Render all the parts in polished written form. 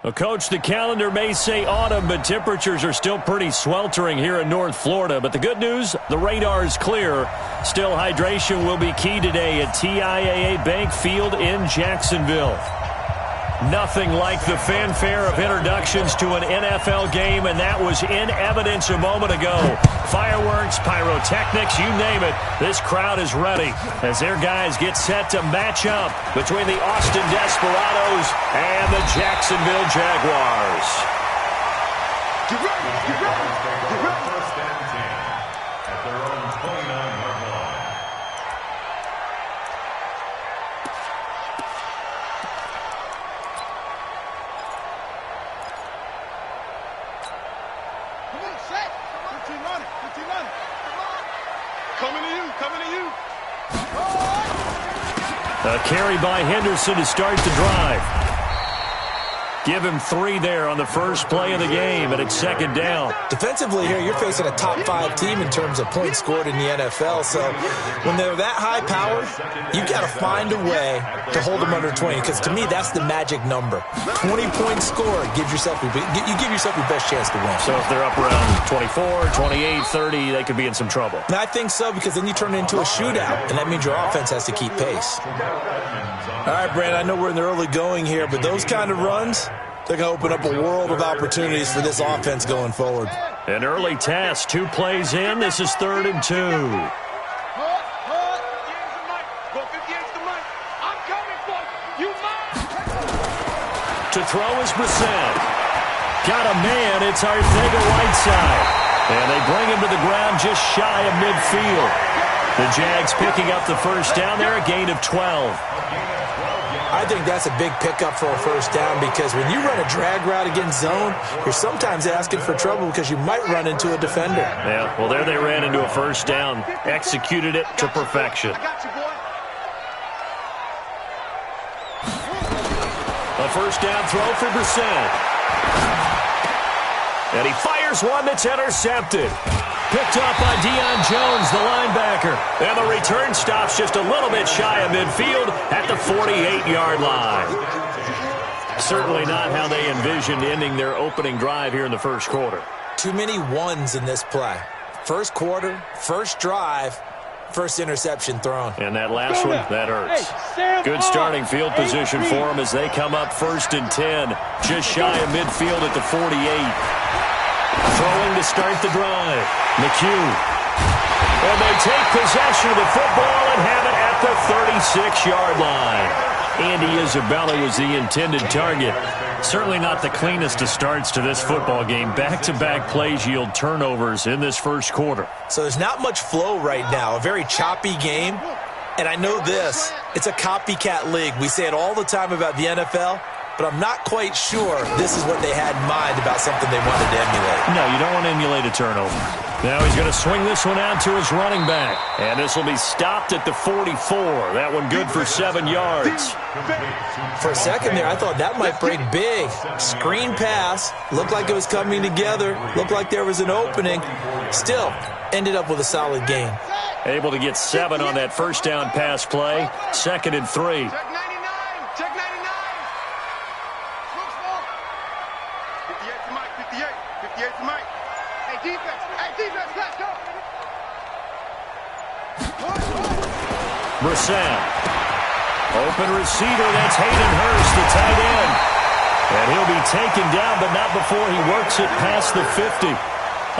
Well, Coach, the calendar may say autumn, but temperatures are still pretty sweltering here in North Florida. But the good news, the radar is clear. Still, hydration will be key today at TIAA Bank Field in Jacksonville. Nothing like the fanfare of introductions to an NFL game, and that was in evidence a moment ago. Fireworks, pyrotechnics, you name it. This crowd is ready as their guys get set to match up between the Austin Desperados and the Jacksonville Jaguars. Get ready, get ready, get ready. First and 10 at their own 29-yard line. A carry by Henderson to start the drive. Give him 3 there on the first play of the game, and it's second down. Defensively here, you're facing a top-5 team in terms of points scored in the NFL. So when they're that high-powered, you've got to find a way to hold them under 20. Because to me, that's the magic number. 20 points scored gives yourself you give yourself your best chance to win. So if they're up around 24, 28, 30, they could be in some trouble. And I think so, because then you turn it into a shootout, and that means your offense has to keep pace. All right, Brandon, I know we're in the early going here, but those kind of runs, they're going to open up a world of opportunities for this offense going forward. An early task, 2 plays in. This is 3rd and 2. To throw is Brissett. Got a man. It's Arcega-Whiteside. And they bring him to the ground just shy of midfield. The Jags picking up the first down there, a gain of 12. I think that's a big pickup for a first down, because when you run a drag route against zone, you're sometimes asking for trouble because you might run into a defender. Yeah, well, there they ran into a first down, executed it to perfection. A first down throw for Brissett. And he fires one that's intercepted. Picked up by Deion Jones, the linebacker. And the return stops just a little bit shy of midfield at the 48-yard line. Certainly not how they envisioned ending their opening drive here in the first quarter. Too many ones in this play. First quarter, first drive, first interception thrown. And that last one, that hurts. Good starting field position for them as they come up 1st and 10. Just shy of midfield at the 48. Throwing to start the drive. McHugh. And they take possession of the football and have it at the 36-yard line. Andy Isabella was the intended target. Certainly not the cleanest of starts to this football game. Back-to-back plays yield turnovers in this first quarter. So there's not much flow right now. A very choppy game. And I know this. It's a copycat league. We say it all the time about the NFL. But I'm not quite sure this is what they had in mind about something they wanted to emulate. No, you don't want to emulate a turnover. Now he's going to swing this one out to his running back. And this will be stopped at the 44. That one good for 7 yards. For a second there, I thought that might break big. Screen pass. Looked like it was coming together. Looked like there was an opening. Still, ended up with a solid gain. Able to get 7 on that first down pass play. 2nd and 3. Brissett. Open receiver, that's Hayden Hurst, the tight end. And he'll be taken down, but not before he works it past the 50.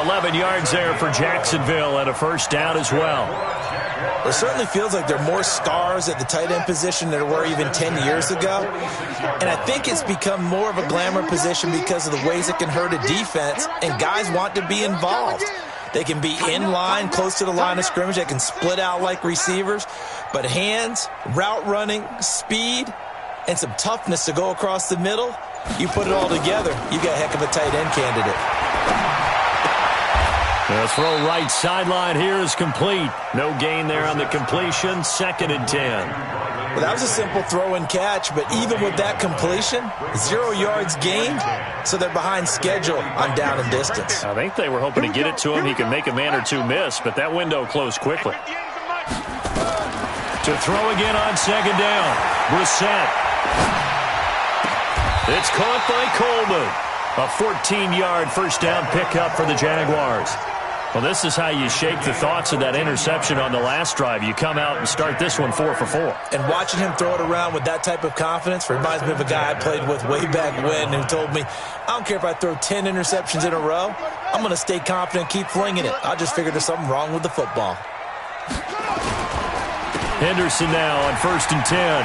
11 yards there for Jacksonville and a first down as well. It certainly feels like there are more stars at the tight end position than there were even 10 years ago. And I think it's become more of a glamour position because of the ways it can hurt a defense, and guys want to be involved. They can be in line, close to the line of scrimmage. They can split out like receivers. But hands, route running, speed, and some toughness to go across the middle, you put it all together, you got a heck of a tight end candidate. The throw right sideline here is complete. No gain there on the completion. 2nd and 10. Well, that was a simple throw and catch, but even with that completion, 0 yards gained, so they're behind schedule on down and distance. I think they were hoping to get it to him. He could make a man or two miss, but that window closed quickly. To throw again on 2nd down. Brissett. It's caught by Coleman. A 14-yard first down pickup for the Jaguars. Well, this is how you shake the thoughts of that interception on the last drive. You come out and start this one 4 for 4. And watching him throw it around with that type of confidence reminds me of a guy I played with way back when who told me, I don't care if I throw 10 interceptions in a row, I'm going to stay confident and keep flinging it. I just figured there's something wrong with the football. Henderson now on 1st and 10.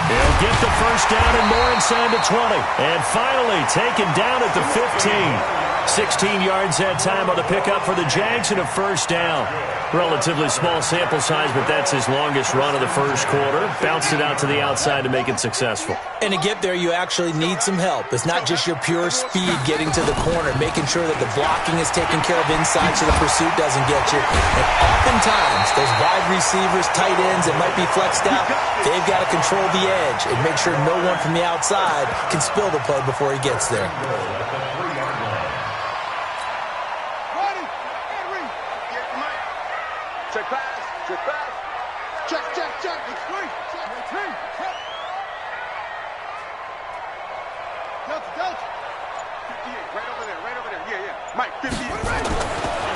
He'll get the first down and more inside the 20. And finally taken down at the 15. 16 yards that time on the pickup for the Jags and a first down. Relatively small sample size, but that's his longest run of the first quarter. Bounced it out to the outside to make it successful. And to get there, you actually need some help. It's not just your pure speed getting to the corner, making sure that the blocking is taken care of inside so the pursuit doesn't get you. And oftentimes, those wide receivers, tight ends that might be flexed out, they've got to control the edge and make sure no one from the outside can spill the play before he gets there. Check pass. Check pass. Check. It's three. Delta. 58. Right over there. Yeah. Mike, 58.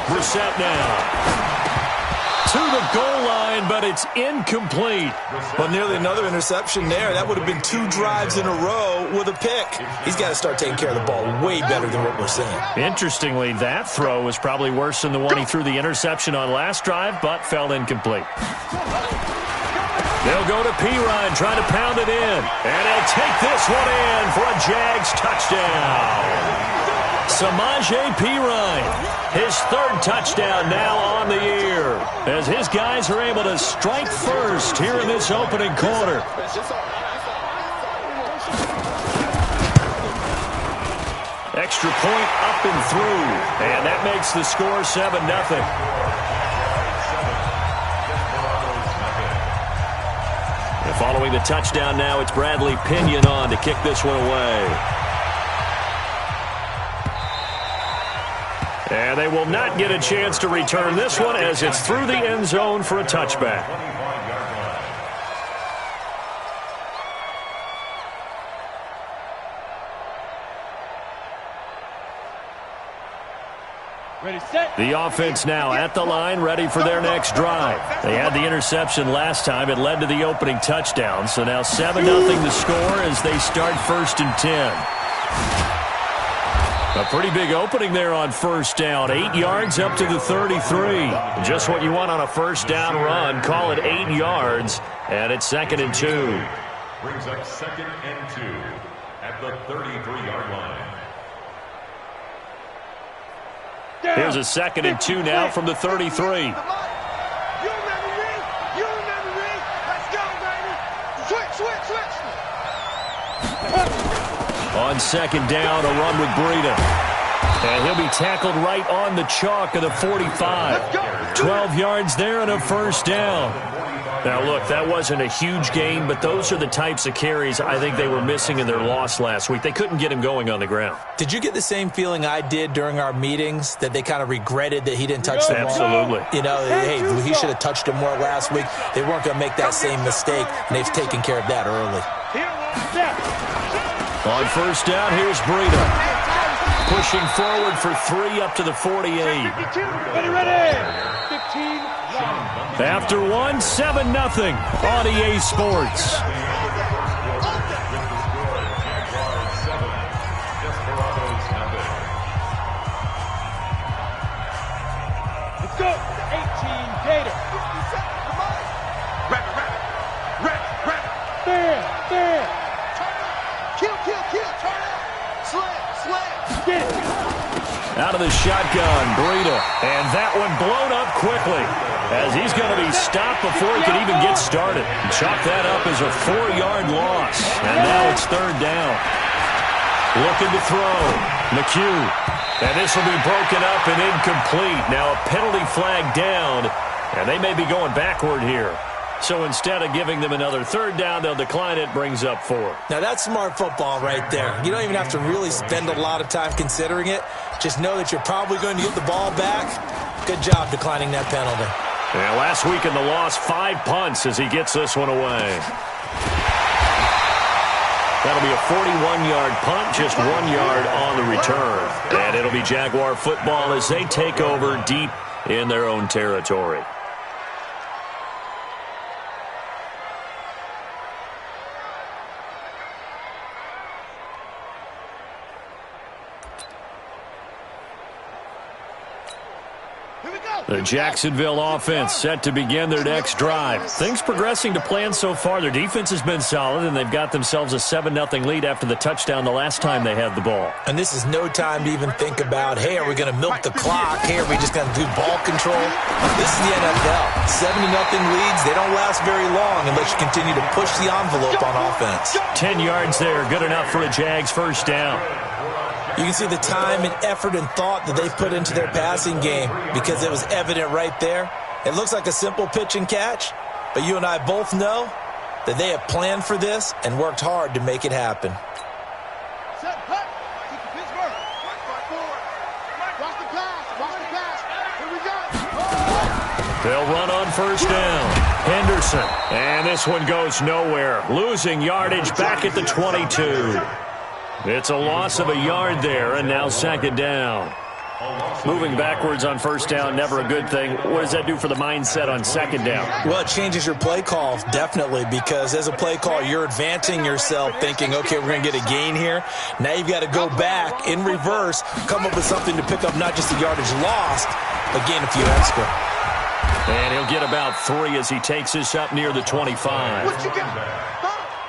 Brissett now. To the goal line, but it's incomplete. Well, nearly another interception there. That would have been 2 drives in a row with a pick. He's got to start taking care of the ball way better than what we're seeing. Interestingly, that throw was probably worse than the one he threw the interception on last drive, but fell incomplete. They'll go to Pirine, trying to pound it in. And he'll take this one in for a Jags touchdown. Samaje Pirine, his 3rd touchdown now on the year, as his guys are able to strike first here in this opening quarter. Extra point up and through, and that makes the score 7-0. And following the touchdown now, it's Bradley Pinion on to kick this one away. And they will not get a chance to return this one as it's through the end zone for a touchback. Ready, set. The offense now at the line, ready for their next drive. They had the interception last time. It led to the opening touchdown. So now 7-0 the score as they start 1st and 10. A pretty big opening there on first down. 8 yards up to the 33. Just what you want on a first down run. Call it 8 yards. And it's 2nd and 2. Brings up 2nd and 2 at the 33-yard line. Here's a 2nd and 2 now from the 33. You remember me? Let's go, baby. Switch. On 2nd down, a run with Breida. And he'll be tackled right on the chalk of the 45. 12 yards there and a first down. Now, look, that wasn't a huge gain, but those are the types of carries I think they were missing in their loss last week. They couldn't get him going on the ground. Did you get the same feeling I did during our meetings, that they kind of regretted that he didn't touch the ball? Absolutely. You know, hey, he should have touched him more last week. They weren't going to make that same mistake, and they've taken care of that early. On first down, here's Breida. Pushing forward for 3 up to the 48. Ready. 15. After 1, 7-0 on EA Sports. Let's go. 18, Gator. Red. There. Kill. Turn it. Slam. Get it. Out of the shotgun, Breida. And that one blown up quickly, as he's going to be stopped before he can even get started. Chalk that up as a 4-yard loss. And now it's 3rd down. Looking to throw. McHugh. And this will be broken up and incomplete. Now a penalty flag down, and they may be going backward here. So instead of giving them another 3rd down, they'll decline it, brings up 4. Now, that's smart football right there. You don't even have to really spend a lot of time considering it. Just know that you're probably going to get the ball back. Good job declining that penalty. Yeah, last week in the loss, 5 punts as he gets this one away. That'll be a 41-yard punt, just 1 yard on the return. And it'll be Jaguar football as they take over deep in their own territory. The Jacksonville offense set to begin their next drive. Things progressing to plan so far. Their defense has been solid, and they've got themselves a 7-0 lead after the touchdown the last time they had the ball. And this is no time to even think about, hey, are we going to milk the clock? Hey, are we just going to do ball control? This is the NFL. 7-0 leads, they don't last very long unless you continue to push the envelope on offense. 10 yards there, good enough for a Jags first down. You can see the time and effort and thought that they've put into their passing game because it was evident right there. It looks like a simple pitch and catch, but you and I both know that they have planned for this and worked hard to make it happen. Set, hut. Keep the Pittsburgh. Forward. Watch the pass. Watch the pass. Here we go. They'll run on first down. Henderson. And this one goes nowhere. Losing yardage back at the 22. It's a loss of a yard there, and now second down. Moving backwards on first down, never a good thing. What does that do for the mindset on second down? Well, it changes your play call, definitely, because as a play call, you're advancing yourself thinking, okay, we're going to get a gain here. Now you've got to go back in reverse, come up with something to pick up not just the yardage lost, but gain a few extra. And he'll get about 3 as he takes this up near the 25. What you got?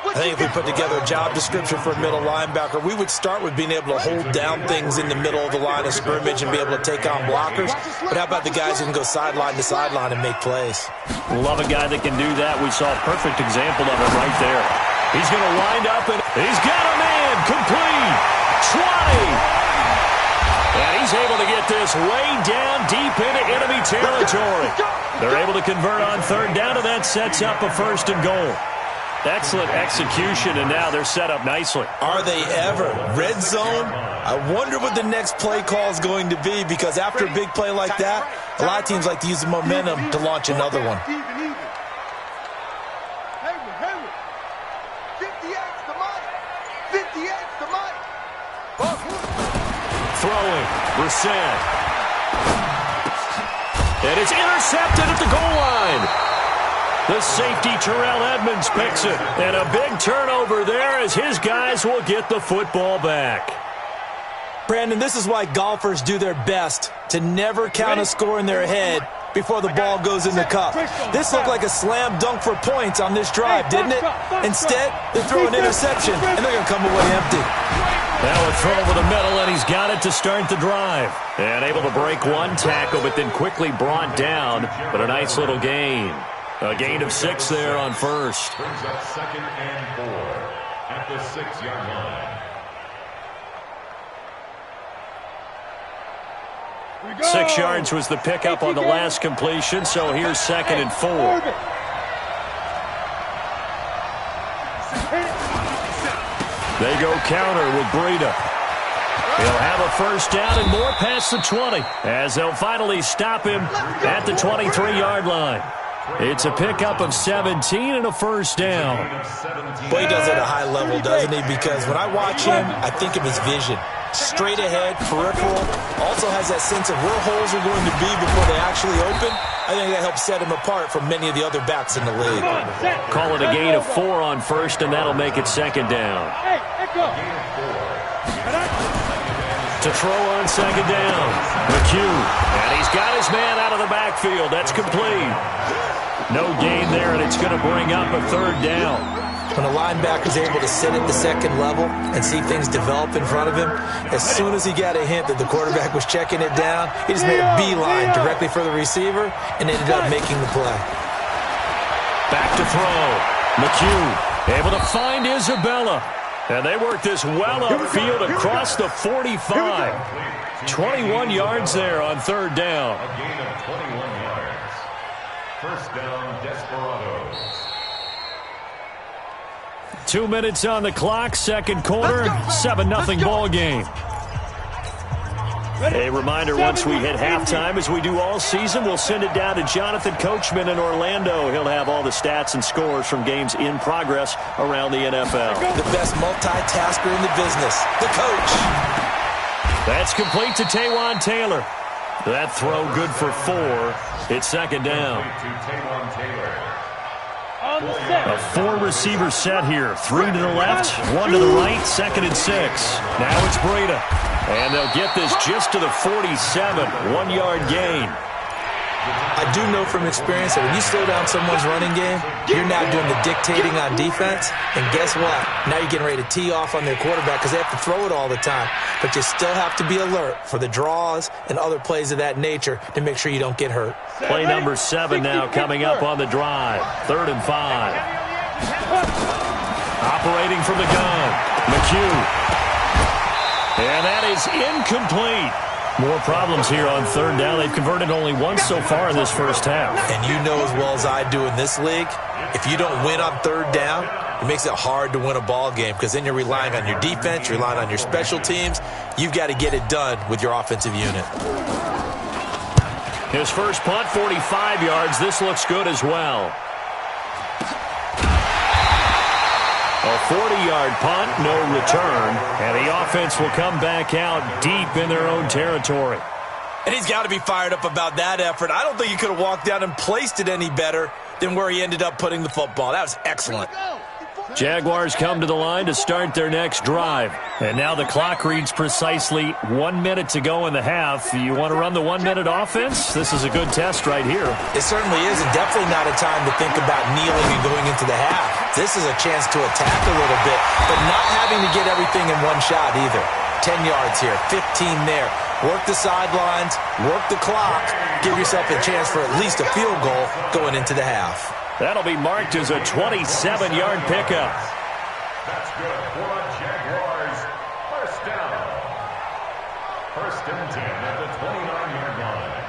I think if we put together a job description for a middle linebacker, we would start with being able to hold down things in the middle of the line of scrimmage and be able to take on blockers. But how about the guys who can go sideline to sideline and make plays? Love a guy that can do that. We saw a perfect example of it right there. He's going to wind up, and he's got a man complete. 20. And he's able to get this way down deep into enemy territory. They're able to convert on third down, and that sets up a first and goal. Excellent execution, and now they're set up nicely. Are they ever? Red zone? I wonder what the next play call is going to be, because after a big play like that, a lot of teams like to use the momentum to launch another one. Hayward. 58's the money. 58's the money. Throwing. Brissett. And it's intercepted at the goal line. The safety, Terrell Edmonds, picks it. And a big turnover there as his guys will get the football back. Brandon, this is why golfers do their best to never count a score in their head before the ball goes in the cup. This looked like a slam dunk for points on this drive, didn't it? Instead, they throw an interception, and they're going to come away empty. Now a throw over the middle, and he's got it to start the drive. And able to break one tackle, but then quickly brought down. But a nice little gain. A gain of 6 there on first. Brings up 2nd and 4 at the 6-yard line. 6 yards was the pickup on the last completion, so here's 2nd and 4. They go counter with Breida. He'll have a first down and more past the 20 as they'll finally stop him at the 23-yard line. It's a pickup of 17 and a first down. Boy, he does it at a high level, doesn't he? Because when I watch him, I think of his vision. Straight ahead, peripheral, also has that sense of where holes are going to be before they actually open. I think that helps set him apart from many of the other backs in the league. Call it a gain of 4 on first, and that'll make it second down. To throw on second down, McHugh. And he's got his man out of the backfield. That's complete. No gain there, and it's going to bring up a third down. When a linebacker's able to sit at the second level and see things develop in front of him, as soon as he got a hint that the quarterback was checking it down, he just made a beeline directly for the receiver and ended up making the play. Back to throw. McHugh able to find Isabella. And they work this well upfield across the 45. 21 yards there on third down. A gain of 21 yards. First down, Desperados. 2 minutes on the clock, second quarter, 7-0 ball game. A reminder, once we hit halftime, as we do all season, we'll send it down to Jonathan Coachman in Orlando. He'll have all the stats and scores from games in progress around the NFL. The best multitasker in the business, the coach. That's complete to Taywan Taylor. That throw good for 4. It's second down. A 4-receiver set here. 3 to the left, 1 to the right, 2nd and 6. Now it's Breida. And they'll get this just to the 47. 1-yard gain. I do know from experience that when you slow down someone's running game, you're now doing the dictating on defense. And guess what? Now you're getting ready to tee off on their quarterback because they have to throw it all the time. But you still have to be alert for the draws and other plays of that nature to make sure you don't get hurt. Play number 7 now coming up on the drive. 3rd and 5. Operating from the gun, McHugh. And that is incomplete. More problems here on 3rd down. They've converted only once so far in this first half. And you know as well as I do in this league, if you don't win on 3rd down, it makes it hard to win a ball game because then you're relying on your defense, you're relying on your special teams. You've got to get it done with your offensive unit. His first punt, 45 yards. This looks good as well. A 40-yard punt, no return, and the offense will come back out deep in their own territory. And he's got to be fired up about that effort. I don't think he could have walked down and placed it any better than where he ended up putting the football. That was excellent. Jaguars come to the line to start their next drive. And now the clock reads precisely 1 minute to go in the half. You want to run the 1-minute offense? This is a good test right here. It certainly is, and definitely not a time to think about kneeling and going into the half. This is a chance to attack a little bit, but not having to get everything in one shot either. 10 yards here, 15 there. Work the sidelines, work the clock, give yourself a chance for at least a field goal going into the half. That'll be marked as a 27-yard pickup. That's good for the Jaguars. First down. 1st and 10 at the 29-yard line.